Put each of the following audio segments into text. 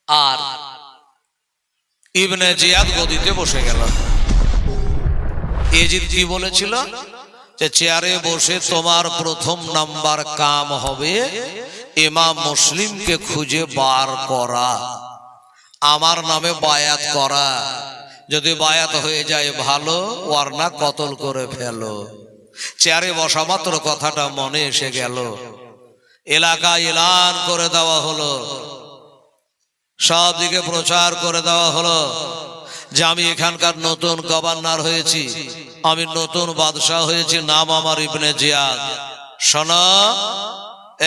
আর ইবনে জিয়াদ গদিতে বসে গেল। এজিদ কি বলেছিল যে চেয়ারে বসে তোমার প্রথম নাম্বার কাম হবে ইমাম মুসলিমকে খুঁজে বার করা, আমার নামে বায়াত করা, যদি বায়াত হয়ে যায় ভালো, ওয়ারনা কতল করে ফেলো। চেয়ারে বসা মাত্র কথাটা মনে এসে গেল। এলাকায় এলান করে দেওয়া হলো, সব দিকে প্রচার করে দেওয়া হলো যে আমি এখানকার নতুন গভর্নর হয়েছি, আমি নতুন বাদশাহ হয়েছি, নাম আমার ইবনে জিয়াদ। শোনো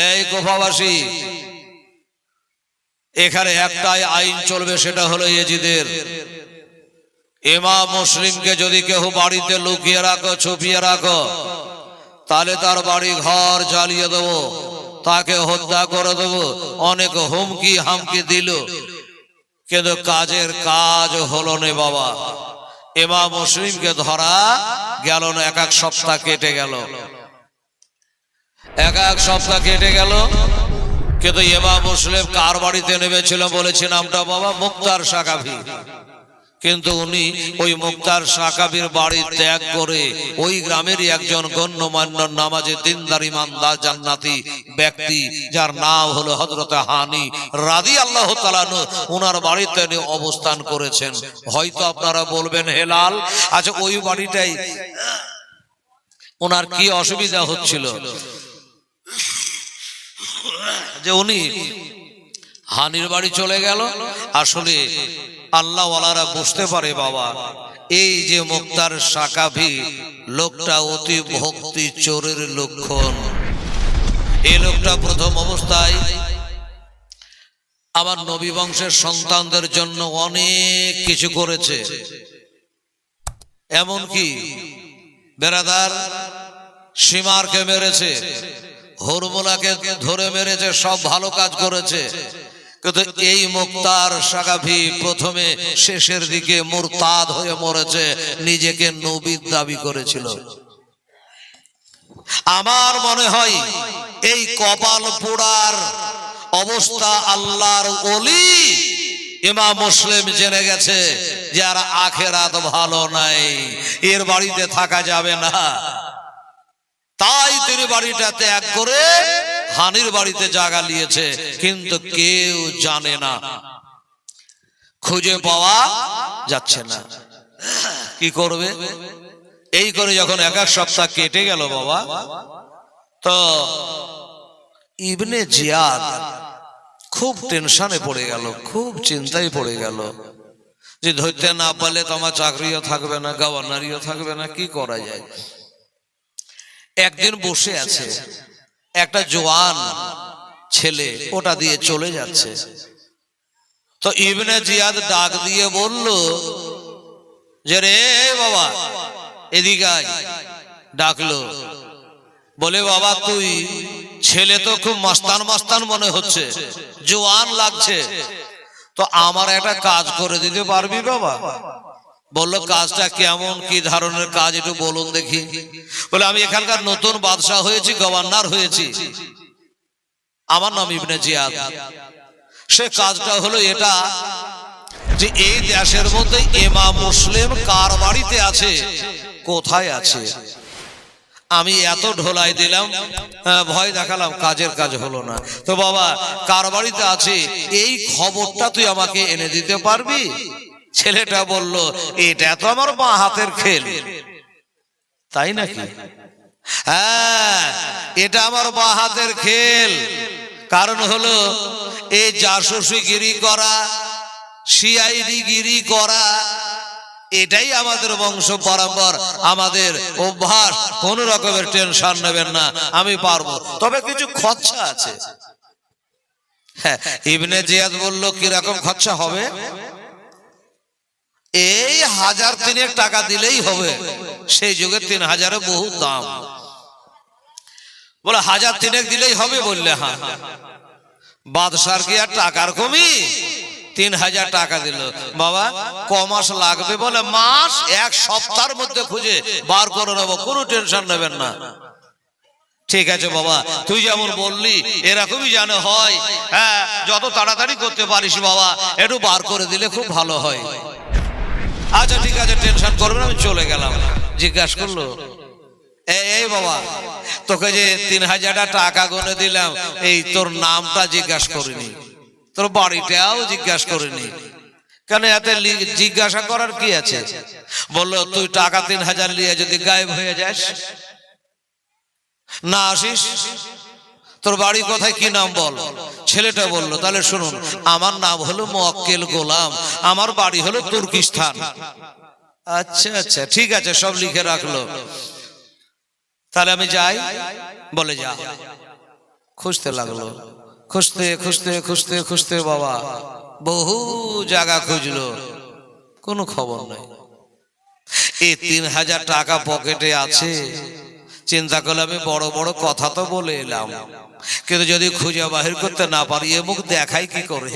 এই কুফাবাসী, এখানে একটাই আইন চলবে, সেটা হলো এজিদের। ইমাম মুসলিমকে যদি কেউ বাড়িতে লুকিয়ে রাখো, ছুপিয়ে রাখো, তাহলে তার বাড়ি ঘর জ্বালিয়ে দেবো, তাকে হত্যা করে দেবো। অনেক হুমকি হামকি দিল, কিন্তু কাজের কাজ হলো না বাবা। ইমাম মুসলিমকে ধরা গেল না, এক এক সপ্তাহ কেটে গেল, এক এক সপ্তাহ কেটে গেল। কিন্তু ইমাম মুসলিম কার বাড়িতে নেমেছিল বলেছে নামটা বাবা মুক্তার সাকাফি। কিন্তু উনি ওই মুক্তার সাকাফির বাড়ি ত্যাগ করে ওই গ্রামেরই একজন গণ্যমান্য নামাজে দিনদার ইমানদার জান্নাতি ব্যক্তি, যার নাম হলো হযরত হানি রাদিয়াল্লাহু তাআলা আনহু, ওনার বাড়িতে অবস্থান করেছেন। হয়তো আপনারা বলবেন হেলাল, আচ্ছা ওই বাড়িটাই ওনার কি অসুবিধা হচ্ছিল যে উনি হানির বাড়ি চলে গেল? আসলে আল্লাহ ওয়ালারা বুঝতে পারে বাবা, এই যে মুক্তার সাকাফি লোকটা অতি ভক্তি চোরের লক্ষণ। এই লোকটা প্রথম অবস্থায় আমার নবী বংশের সন্তানদের জন্য অনেক কিছু করেছে, এমনকি বেরাদার সীমারকে মেরেছে, হরমুলাকে ধরে মেরেছে, সব ভালো কাজ করেছে। কিন্তু এই মুক্তার সাকাফি প্রথমে শেষের দিকে মুরতাদ হয়ে মরেছে, নিজেকে নবীর দাবি করেছিল। আমার মনে হয় এই কপাল পোড়ার অবস্থা আল্লাহর ওলি ইমাম মুসলিম জেনে গেছে যে আর আখেরাত ভালো নাই, এর বাড়িতে থাকা যাবে না। তাই তিনি বাড়িটা ত্যাগ করে হানির বাড়িতে জায়গা নিয়েছে, কিন্তু কেউ জানে না, খুঁজে পাওয়া যাচ্ছে না। কি করবে? এই করে যখন এক এক সপ্তাহ কেটে গেল বাবা, তো ইবনে জিয়াদ খুব টেনশনে পড়ে গেল, খুব চিন্তায় পড়ে গেল যে ধরতে না পারলে তো আমার চাকরিও থাকবে না, গভর্নরিও থাকবে না, কি করা যায়। একদিন বসে আছে, একটা জওয়ান ছেলে ওটা দিয়ে চলে যাচ্ছে। তো ইবনে জিয়াদ ডাক দিয়ে বলল যে রে বাবা এদিকে আয়। ডাকলো, বলে বাবা তুই ছেলে তো খুব মাস্তান মাস্তান মনে হচ্ছে, জওয়ান লাগছে, তো আমার একটা কাজ করে দিতে পারবি বাবা? বললো কাজটা কেমন, কি ধরনের কাজ একটু বলুন দেখি। বলে আমি এখানকার নতুন বাদশাহ হয়েছি, গভর্নর হয়েছি, আমার নাম ইবনে জিয়াদ। সে কাজটা হলো এটা যে এই দেশের মধ্যে ইমাম মুসলিম কার বাড়িতে আছে, কোথায় আছে, আমি এত ঢোলাই দিলাম, ভয় দেখালাম, কাজের কাজ হলো না। তো বাবা কার বাড়িতে আছে এই খবরটা তুই আমাকে এনে দিতে পারবি? ছেলেটা বলল এটা তো আমার বাঁ হাতের খেল। তাই নাকি? হ্যাঁ, এটা আমার বাঁ হাতের খেল। কারণ হলো এই জাসুসি গিরি করা, সিআইডি গিরি করা, এটাই আমাদের বংশ পরম্পর, আমাদের অভ্যাস। কোন রকমের টেনশন নেবেন না, আমি পারবো, তবে কিছু খরচা আছে। হ্যাঁ, ইবনে জিয়াদ বলল কিরকম খরচা হবে? এই 1000 টাকা দিলেই হবে। সেই যুগে 3000 বহু দাম। বলে 1000 দিলেই হবে? বললে হ্যাঁ। বাদশার কি আর টাকার কমি? 3000 টাকা দিল। বাবা কমাস লাগবে? বলে মাস 1 সপ্তাহের মধ্যে খুঁজে বার করে নেবো, কোনো টেনশন নেবেন না। ঠিক আছে বাবা, তুই যেমন বললি এরকমই যেন হয়। হ্যাঁ, যত তাড়াতাড়ি করতে পারিস বাবা, একটু বার করে দিলে খুব ভালো হয়। আচ্ছা ঠিক আছে, টেনশন করবেন, আমি চলে গেলাম। জিজ্ঞাসা করলো, এই বাবা, তোকে যে 3000 টাকা গুনে দিলাম, এই তোর নামটা জিজ্ঞাসা করিনি, তোর বাড়িটাও জিজ্ঞাসা করিনি কেন? এতে জিজ্ঞাসা করার কি আছে? বললো, তুই টাকা 3000 নিয়ে যদি গায়েব হয়ে যাস, না আসিস, তোর বাড়ি কোথায়, কি নাম বল। ছেলেটা বলল, তাহলে শুনুন, আমার নাম হলো মোয়াক্কেল গোলাম, আমার বাড়ি হলো তুর্কিস্তান। আচ্ছা আচ্ছা ঠিক আছে, সব লিখে রাখলো। তাহলে আমি যাই? বলে যা। খুঁজতে লাগলো, খুঁজতে খুঁজতে খুঁজতে খুঁজতে বাবা বহু জায়গা খুঁজলো, কোনো খবর নাই। এই 3000 টাকা পকেটে আছে। চিন্তা করলে আমি বড় বড় কথা তো বলে এলাম, কিন্তু যদি খুঁজে বাহির করতে না পারি, এ মুখ দেখাই কি করে,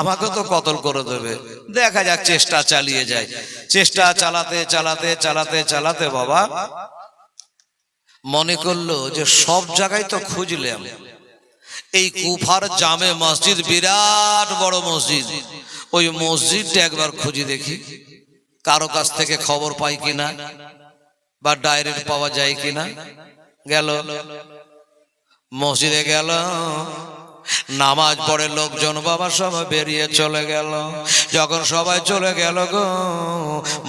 আমাকে তো কতল করে দেবে। দেখা যাক, চেষ্টা চালিয়ে যায়। চেষ্টা চালাতে চালাতে চালাতে চালাতে বাবা মনে করলো যে সব জায়গায় তো খুঁজলাম, এই কুফার জামে মসজিদ, বিরাট বড় মসজিদ, ওই মসজিদটা একবার খুঁজে দেখি, কারো কাছ থেকে খবর পাই কিনা, বা ডাইরেক্ট পাওয়া যায় কিনা। গেল, মসজিদে গেল, নামাজ পড়ে লোকজন বাবা সবাই বেরিয়ে চলে গেল। যখন সবাই চলে গেল গো,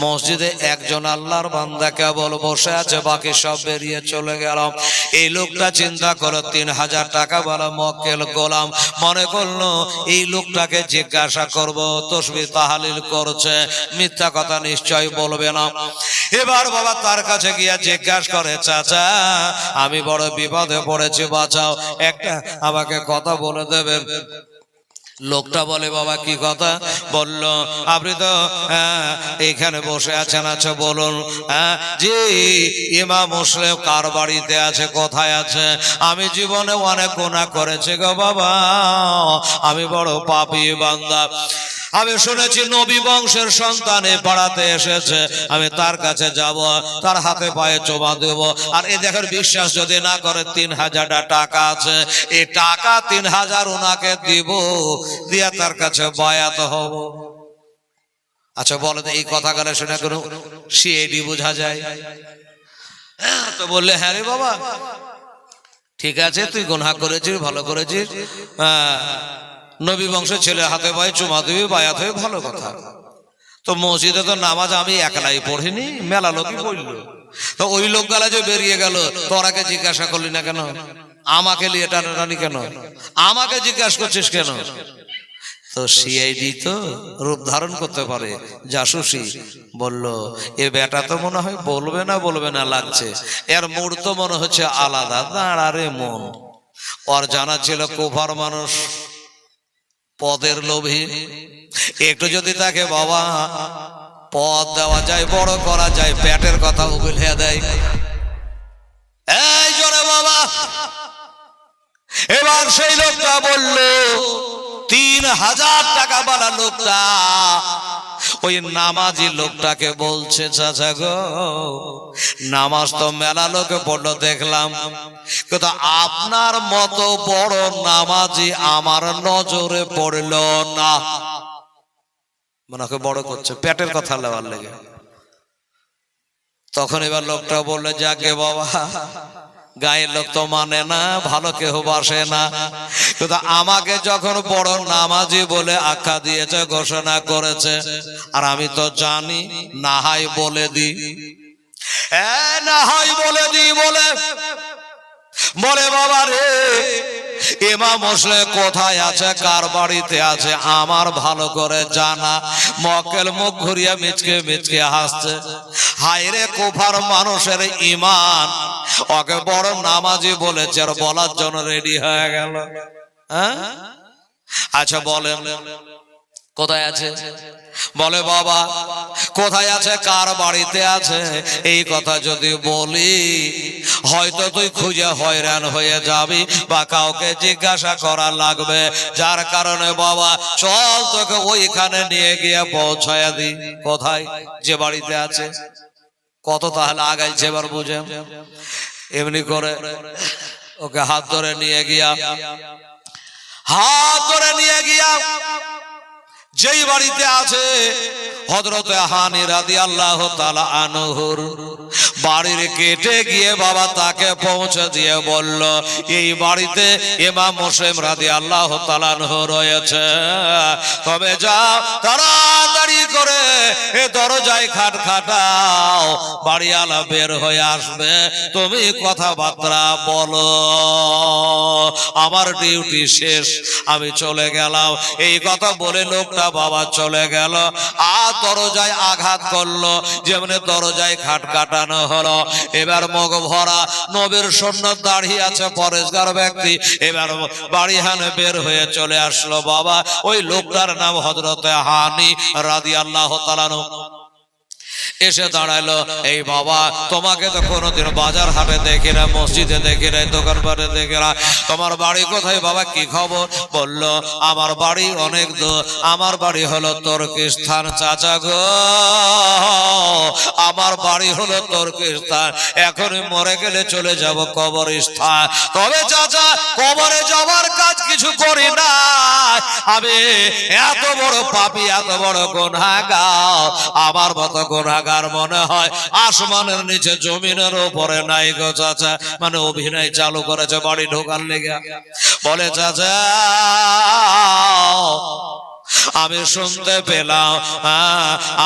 মসজিদে একজন আল্লাহর বান্দা কেবল বসে আছে, বাকি সব বেরিয়ে চলে গেল। এই লোকটা চিন্তা করো, 3000 টাকা বলা মোয়াক্কেল গোলাম, মনে করলো এই লোকটাকে জিজ্ঞাসা করব, তাসবিহ তাহলিল করছে, মিথ্যা কথা নিশ্চয় বলবে না। এবার বাবা তার কাছে গিয়ে জিজ্ঞাসা করে, চাচা আমি বড় বিপদে পড়েছি, বাঁচাও, একটা আমাকে কথা বলে দেবেন। লোকটা বলে, বাবা কি কথা? বলল, আপনি তো এখানে বসে আছেন, আচ্ছা বলুন। জি, ইমাম মুসলিম কার বাড়িতে আছে, কোথায় আছে? আমি জীবনে অনেক গুনাহ করেছি গো বাবা, আমি বড় পাপী বান্দা। আমি শুনেছি নবী বংশের সন্তান এ পাড়াতে এসেছে, আমি তার কাছে যাব, তার হাতে পায়ে চুমা দেব, আর এ দেখেন বিশ্বাস যদি না করে 3000 টাকা আছে, এই টাকা 3000 ওনাকে দিব, দিয়া তার কাছে বায়াত হব। আচ্ছা বলে, এই কথা গেলে শুনে কোনো সিআইডি বোঝা যায়? তো বললে, হ্যাঁ রে বাবা, ঠিক আছে, তুই গুনাহ করেছিস, ভালো করেছিস, নবী বংশের ছেলে হাতে পায়ে চুমা দিবি, বায়াত হয়ে, ভালো কথা। তো মসজিদে তো নামাজ আমি একলাই পড়িনি, মেলা লোকই পড়ল। তো ওই লোক গালা যে বেরিয়ে গেল, তোরাকে জিজ্ঞাসা করলি না কেন? আমাকে নিয়ে টানাটানি কেন? আমাকে জিজ্ঞাসা করছিস কেন? তো সিআইডি তো রূপ ধারণ করতে পারে, জাসুসি। বলল, এ বেটা তো মনে হয় বলবে না লাগছে, এর মুড তো মনে হচ্ছে আলাদা। দাঁড়ারে মন, ওর জানা ছিল কুফার মানুষ, পদের লোভী, একটু যদি তাকে বাবা পদ দেওয়া যায়, বড় করা যায়, পেটের কথা উগলে দেয়। এই জোরে বাবা। এবার সেই লোকটা বলল, 3000 টাকা বালা লোকটা ওই নামাজি লোকটাকে বলছে, চাচা গো, নামাজ তো মেলা লোকে পড়লো দেখলাম, কিন্তু আপনার মতো বড় নামাজি আমার নজরে পড়ল না। মনে বড় করছে, পেটের কথা লেওয়ার লেগে। তখন এবার লোকটা বললে, যাকে বাবা, গায়ের লোক তো মানে না, ভালো কেউ বাসে না, কিন্তু আমাকে যখন বড় নামাজি বলে আখ্যা দিয়েছে, ঘোষণা করেছে, আর আমি তো জানি, না হয় বলে দি, না হয় বলে দি, বলে বাবা রে, ইমাম মুসলিম কোথায় আছে, কার বাড়িতে আছে, আমার ভালো করে জানা। মক্কেল মুখ ঘুরিয়ে মিচকে মিচকে হাসছে, হায় রে কুফার মানুষের ঈমান, ওকে বড় নামাজি বলেছে, আর বলার জন্য রেডি হয়ে গেল। হ্যাঁ, আচ্ছা বলেন কোথায় আছে? বলে, বাবা কোথায় আছে, কার বাড়িতে আছে, এই কথা যদি বলি হয়তো তুই খুঁজে হয়রান হয়ে যাবি, বা কাউকে জিজ্ঞাসা করা লাগবে, যার কারণে বাবা চল তোকে ওইখানে নিয়ে গিয়ে পৌঁছায় দি। কোথায়? যে বাড়িতে আছে। কত তাহলে আগাইছে এবার বুঝে। এমনি করে ওকে হাত ধরে নিয়ে গিয়া যেই বাড়িতে আছে হযরতে হানি রাদিয়াল্লাহু তাআলা আনহুর বাড়ির গেটে গিয়ে বাবা তাকে পৌঁছে দিয়ে বলল, এই বাড়িতে ইমাম মুসলিম রাদিয়াল্লাহু তাআলা আনহু রয়েছে, তবে যাও তাড়াতাড়ি করে এ দরজায় খটখটাও, বাড়িওয়ালা বের হয়ে আসবে, তুমি কথাবার্তা বলো, আমার ডিউটি শেষ, আমি চলে গেলাম। এই কথা বলে লোকটা বাবা চলে গেল। আর দরজায় আঘাত করলো, যেমনি দরজায় খাটখাটানো হলো। এবার মুখ ভরা নবীর সুন্নাত দাঁড়িয়ে আছে পরেশগার ব্যক্তি, এবার বাড়িহানে বের হয়ে চলে আসলো বাবা। ওই লোকটার নাম হযরতে হানি রাদিয়াল্লাহু তাআলা আনহু। এসে দাঁড়ালো, এই বাবা তোমাকে তো কোনোদিন বাজার হাটে দেখি না, মসজিদে দেখি না, দোকানপাটে দেখি না, তোমার বাড়ি কোথায় বাবা, কি খবর? বলল, আমার বাড়ি অনেক দূর, আমার বাড়ি হলো তুর্কিস্তান চাচা গো, আমার বাড়ি হলো তুর্কিস্তান, এখনই মরে গেলে চলে যাব কবরস্থান। তবে চাচা কবরে যাওয়ার কাজ কিছু করি না, আমি এত বড় পাপী, এত বড় গুনাহগার, আমার মতো গুনাহগার মনে হয় আসমানের নিচে জমিনের উপরে নাই গো চাচা। মানে অভিনয় চালু করেছে বাড়ি ঢোকার লেগে। বলে চাচা আমি শুনতে পেলাম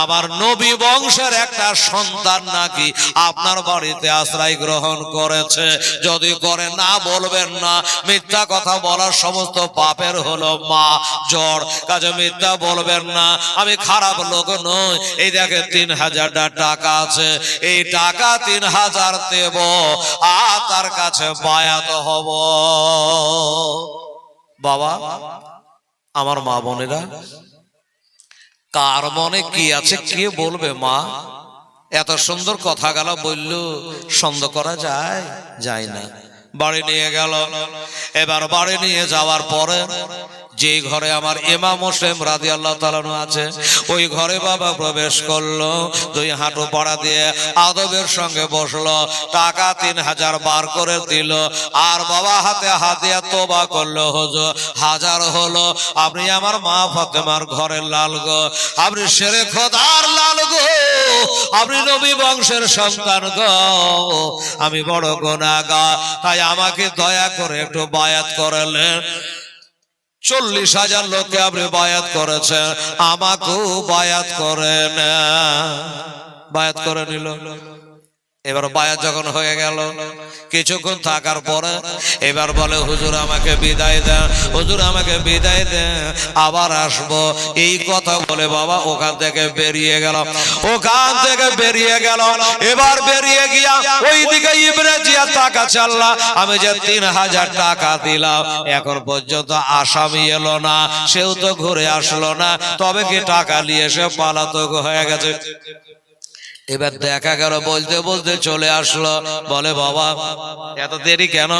আমার নবী বংশের একটা সন্তান নাকি আপনার বাড়িতে আশ্রয় গ্রহণ করেছে, যদি করে না বলবেন না, মিথ্যা কথা বলার সমস্ত পাপের হলো মা জ্বর, কাজে মিথ্যা বলবেন না, আমি খারাপ লোক নই। এই দেখে 3000 টাকা আছে, এই টাকা 3000 দেব, আর তার কাছে বায়াত হব। বাবা আমার মা বোনেরা, কার মনে কি আছে কে বলবে? মা এত সুন্দর কথা গেল বলল, সন্দেহ করা যায়? যায় না। বাড়ি নিয়ে গেল। এবার বাড়ি নিয়ে যাওয়ার পরে যে ঘরে আমার ইমাম মুসলিম রাদিয়াল্লাহু তাআলা আছে, ওই ঘরে বাবা প্রবেশ করলো, 2 হাঁটু পাড়া দিয়ে আদবের সঙ্গে বসলো, টাকা 3000 বার করে দিল, আর বাবা হাতে হাত দিয়ে তোবা করলো, হুজুর হাজার হলো, আপনি আমার মা ফাতেমার ঘরের লাল গো, আপনি শেরে খোদার লাল গো, আপনি নবী বংশের সন্তান গো, আমি বড় গুনাহগার, তাই আমাকে দয়া করে একটু বায়াত করলেন। 40,000 লোককে আপনি বায়াত করেছেন, আমাকেও বায়াত করেন। বায়াত করে নিল। এবার বায়াত যখন হয়ে গেল, কিছুক্ষণ থাকার পরে এবার বলে, হুজুর আমাকে বিদায় দেন, হুজুর আমাকে বিদায় দেন, আবার আসবো। এই কথা বলে বাবা ওখান থেকে বেরিয়ে গেল। এবার বেরিয়ে গিয়া ওইদিকে ইবনে জিয়াদ টাকা চাল্লা, আমি যে 3000 টাকা দিলাম, এখন পর্যন্ত আসামি এলো না, সেও তো ঘুরে আসলো না, তবে কি টাকা নিয়ে এসে পালাতক হয়ে গেছে। এবার দেখা গেল বলতে বলতে চলে আসলো। বলে, বাবা এত দেরি কেন?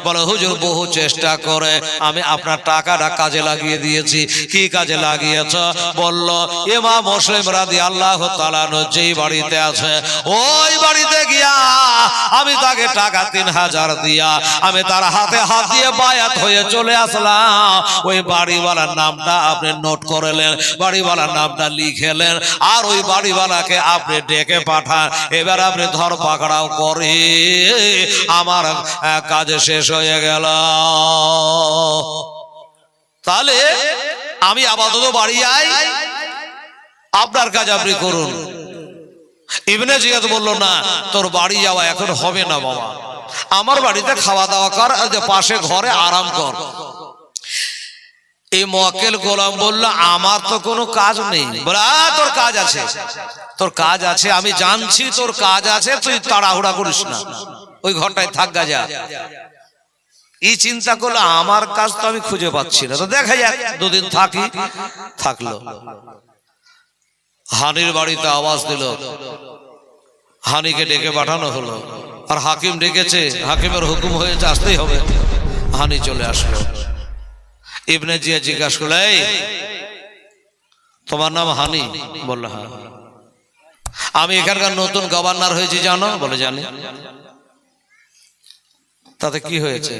বলে, হুজুর বহু চেষ্টা করে আমি আপনার টাকাটা কাজে লাগিয়ে দিয়েছি। কি কাজে লাগিয়েছ? বলল, ইমাম মুসলিম রাদিয়াল্লাহু তাআলা যেই বাড়িতে আছে, ওই বাড়িতে গিয়া আমি তাকে টাকা 3000 দিয়া আমি তার হাতে হাত দিয়ে বায়াত হয়ে চলে আসলাম। ওই বাড়িওয়ালার নামটা আপনি নোট করলেন, বাড়িওয়ালার নামটা লিখেলেন, আর ওই বাড়িওয়ালাকে আপনি ডেকে পাঠান। এবার আপনি ধর পাকড়াও করে আমার কাজ শেষ হয়ে গেল। তাহলে আমি আপাতত বাড়ি যাই, আপনার কাজ আপনি করুন। ইবনে জিয়াদ বলল, না তোর বাড়ি যাওয়া এখন হবে না বাবা, আমার বাড়িতে খাওয়া দাওয়া কর, পাশে ঘরে আরাম কর। এই মুয়াক্কিল গোলাম বলল, আমার তো কোনো কাজ নেই। বলে, তোর কাজ আছে, তোর কাজ আছে, আমি জানছি তোর কাজ আছে, তুই তাড়াহুড়া করিস না, ওই ঘরটায় থাক যা। এই চিন্তা করলো, আমার কাজ তো আমি খুঁজে পাচ্ছি না, তো দেখা যাক 2 দিন থাকি। থাকলো। হানির বাড়িতে আওয়াজ দিল, হানিকে ডেকে পাঠানো হলো, আর হাকিম ডেকেছে, হাকিমের হুকুম হয়েছে, আসতেই হবে। হানি চলে আসলো। ইবনে জিয়া জিজ্ঞাসা করল, এই তোমার নাম হানি? বলল, হ্যাঁ। আমি এখানকার নতুন গভর্নর হয়েছি জানো? বলে, জানি। তাতে কি হয়েছে?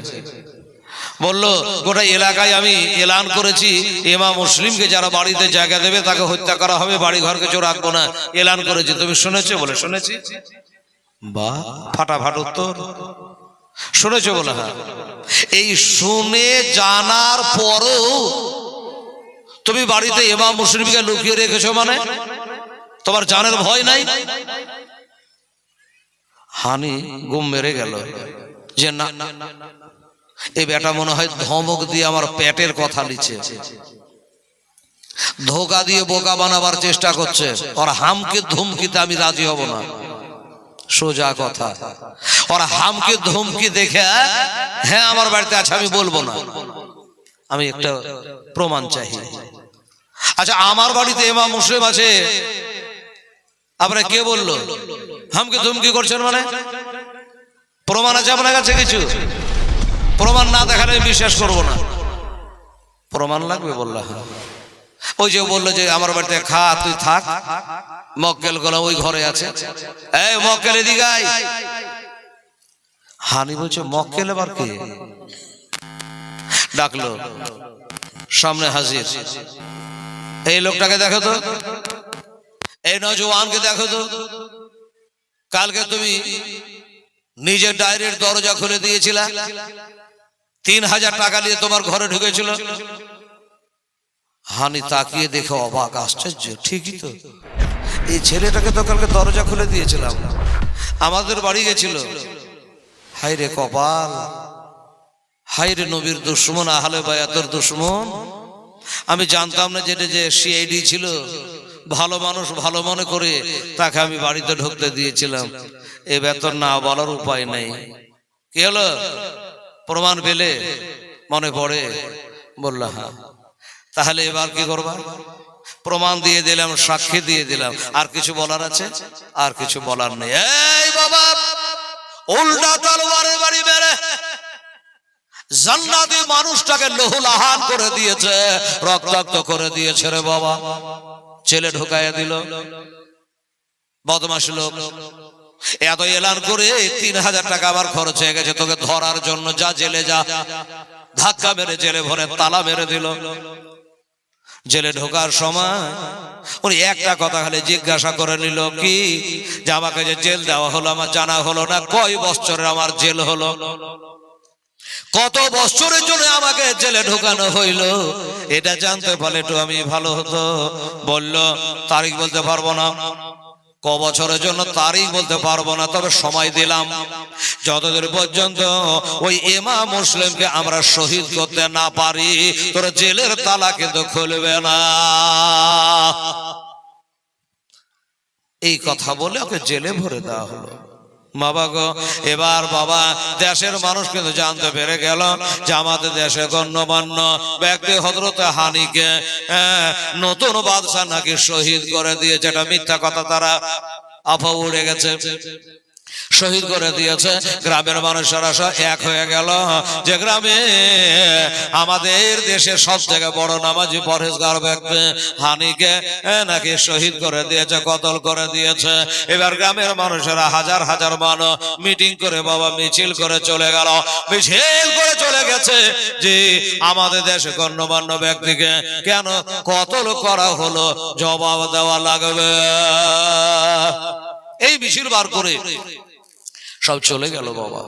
বললো গোটা এলাকায় আমি এলান করেছি, ইমাম মুসলিমকে যারা বাড়িতে জায়গা দেবে তাকে হত্যা করা হবে, বাড়ি ঘর কিছু রাখবো না, এলান করেছি। তুমি শুনেছো? বলে শুনেছি। বাহ, ফাটাফাট উত্তর। শুনেছো? বলে হ্যাঁ। এই শুনে জানার পরও তুমি বাড়িতে ইমাম মুসলিমকে লুকিয়ে রেখেছো, মানে তোমার জানের ভয় নাই? হানি গুম মেরে গেল যে না, এই বেটা মনে হয় ধমক দিয়ে আমার পেটের কথা লিখছে, ধোকা দিয়ে বোকা বানাবার চেষ্টা করছে, ওর হামকে ধুমকিতে আমি রাজি হব না। সোজা কথা, ওর হামকে ধুমকি দেখে হ্যাঁ আমার বাড়িতে আছে আমি বলবো না, আমি একটা প্রমাণ চাই। আচ্ছা, আমার বাড়িতে ইমাম মুসলিম আছে, আপনারা কে বললো হামকে ধুমকি করছেন? মানে প্রমাণ আছে আপনার কাছে? কিছু প্রমাণ না দেখালে বিশ্বাস করবো না। প্রমাণ লাগবে? বললাম ওই যে বললো যে আমার বাড়িতে খা, তুই থাক, মক্কেল গুলো ওই ঘরে আছে। এই মক্কেল এদিকে আয়। হানি বলছে মক্কেল আবার কে? ডাকলো, সামনে হাজির। এই লোকটাকে দেখো তো, এই নওজওয়ানকে দেখো তো, কালকে তুমি নিজের ডায়েরির দরজা খুলে দিয়েছিলা, 3000 টাকা নিয়ে তোমার ঘরে ঢুকেছিল। হানি তাকিয়ে দেখে অবাক, আশ্চর্য, ঠিকই তো, এই ছেলেটাকে তো কালকে দরজা খুলে দিয়েছিলাম, আমাদের বাড়ি গেছিল। হায় রে কপাল, হায় রে নবীর দুশমন, আহলে বায়াতের দুশমন। আমি জানতাম না যেটা যে সিআইডি ছিল, ভালো মানুষ ভালো মনে করে তাকে আমি বাড়িতে ঢুকতে দিয়েছিলাম। এ বেতন না বলার উপায় নেই। কি হলো? প্রমাণ পেলে? মনে পড়ে? বলল হ্যাঁ। তাহলে এবার কি করবা? প্রমাণ দিয়ে দিলাম, সাক্ষী দিয়ে দিলাম, আর কিছু বলার আছে? আর কিছু বলার নেই। এই বাবা, উল্টা তলোয়ারের বাড়ি মেরে জান্নাতি মানুষটাকে লোহলাহান করে দিয়েছে, রক্তাক্ত করে দিয়েছে রে বাবা। ছেলে ঢুকাইয়া দিল, বদমাশ লোক। এত এলান করে 3000 টাকা আবার খরচ হয়ে গেছে তোকে ধরার জন্য, যা জেলে যা। ধাক্কা মেরে জেলে ভরে তালা মেরে দিল। জেলে ঢোকার সময় উনি একটা কথা খালি জিজ্ঞাসা করে নিল, কি যে আমাকে যে জেল দেওয়া হলো আমার জানা হলো না, কয় বছরের আমার জেল হলো, কত বছরের জন্য আমাকে জেলে ঢোকানো হইলো, এটা জানতে পারলে একটু আমি ভালো হতো। বলল তারিখ বলতে পারবো না, ক বছরের জন্য তারিখ বলতে পারবো না, তবে সময় দিলাম, যতদিন পর্যন্ত ওই ইমাম মুসলিমকে আমরা শহীদ করতে না পারি তোর জেলের তালা কিন্তু খুলবে না। এই কথা বলে ওকে জেলে ভরে দেওয়া হলো। বাবা গো, এবার বাবা দেশের মানুষ কিন্তু জানতে পেরে গেল যে আমাদের দেশে গণ্যমান্য ব্যক্তি হযরত হানিকে নতুন বাদশা নাকি শহীদ করে দিয়েছে। এটা মিথ্যা কথা, তারা আফা উড়ে গেছে, শহীদ করে দিয়েছে। গ্রামের মানুষেরা এক হয়ে গেল যে গ্রামে আমাদের দেশের সব থেকে বড় নামাজি পরহেজগার ব্যক্তি হানিকে নাকি শহীদ করে দিয়েছে, কতল করে দিয়েছে। এবার গ্রামের মানুষেরা হাজার হাজার মানুষ মিটিং করে বাবা মিছিল করে চলে গেল, মিছিল করে চলে গেছে যে আমাদের দেশে গণ্যমান্য ব্যক্তিকে কেন কতল করা হলো, জবাব দেওয়া লাগবে। এই মিছিল বার করে সব চলে গেল বাবা।